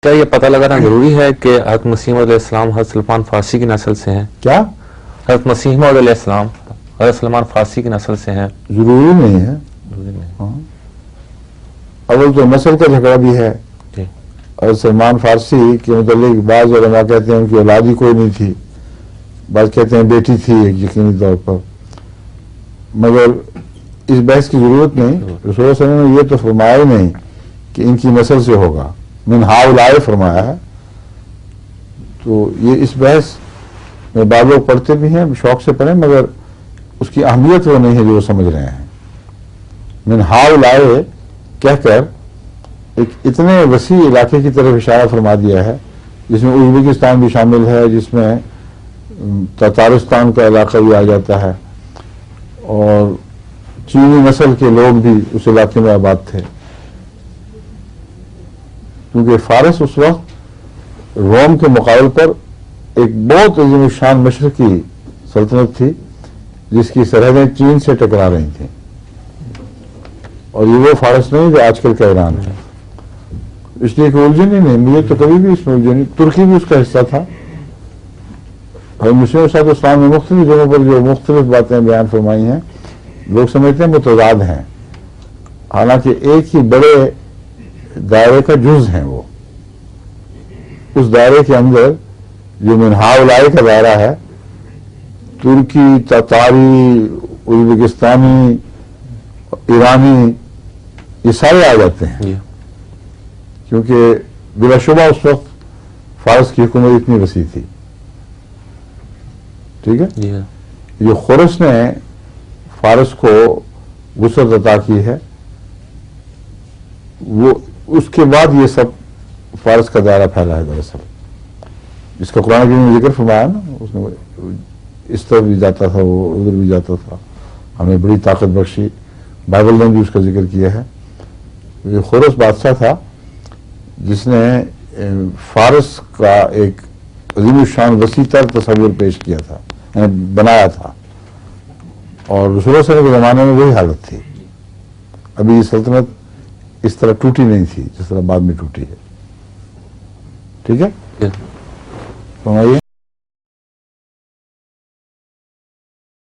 کیا یہ پتہ لگانا ضروری ہے کہ حضرت مسیح موعود علیہ السلام حضرت سلمان فارسی کی نسل سے ہیں؟ کیا حضرت مسیح موعود علیہ السلام حضرت سلمان فارسی کی نسل سے ہیں؟ ضروری نہیں ہے. ہاں. اول تو نسل کا جھگڑا بھی ہے. جی. اور سلمان فارسی کے متعلق بعض علماء کہتے ہیں ان کی اولاد ہی کوئی نہیں تھی، بعض کہتے ہیں بیٹی تھی ایک یقینی طور پر، مگر اس بحث کی ضرورت نہیں. رسول اللہ صلی اللہ علیہ وسلم نے یہ تو فرمایا ہی نہیں کہ ان کی نسل سے ہوگا، من ہؤلاء فرمایا ہے. تو یہ اس بحث میں بعض لوگ پڑھتے بھی ہیں، شوق سے پڑھیں، مگر اس کی اہمیت وہ نہیں ہے جو وہ سمجھ رہے ہیں. من ہؤلاء کہہ کر ایک اتنے وسیع علاقے کی طرف اشارہ فرما دیا ہے جس میں ازبکستان بھی شامل ہے، جس میں تتارستان کا علاقہ بھی آ جاتا ہے، اور چینی نسل کے لوگ بھی اس علاقے میں آباد تھے. کیونکہ فارس اس وقت روم کے مقابل پر ایک بہت عظیم الشان مشرقی سلطنت تھی جس کی سرحدیں چین سے ٹکرا رہی تھیں، اور یہ وہ فارس نہیں جو آج کل کا ایران ہے. اس لیے کہ الجھن ہی نہیں، مجھے تو کبھی بھی اس میں الجھن نہیں. ترکی بھی اس کا حصہ تھا. اور مسلم صاحب اسلام میں مختلف جگہوں پر جو مختلف باتیں بیان فرمائی ہیں لوگ سمجھتے ہیں متضاد ہیں، حالانکہ ایک ہی بڑے دائرے کا جز ہیں. وہ اس دائرے کے اندر جو من ہؤلاء کا دائرہ ہے، ترکی، تاتاری، ازبکستانی، ایرانی، یہ سارے آ جاتے ہیں. جی. کیونکہ بلا شبہ اس وقت فارس کی حکومت اتنی وسیع تھی. ٹھیک ہے. جی. یہ خرس نے فارس کو وسعت عطا کی ہے، وہ اس کے بعد یہ سب فارس کا دائرہ پھیلا ہے. دراصل جس کا قرآن کریم نے ذکر فرمایا نا، اس نے اس طرف بھی جاتا تھا، وہ ادھر بھی جاتا تھا، ہمیں بڑی طاقت بخشی. بائبل نے بھی اس کا ذکر کیا ہے. یہ خرس بادشاہ تھا جس نے فارس کا ایک عظیم الشان وسیع تر تصور پیش کیا تھا، یعنی بنایا تھا. اور رسول اللہ صلی اللہ علیہ وسلم کے زمانے میں وہی حالت تھی. ابھی یہ سلطنت اس طرح ٹوٹی نہیں تھی جس طرح بعد میں ٹوٹی ہے. ٹھیک ہے. جی. فرمائیے.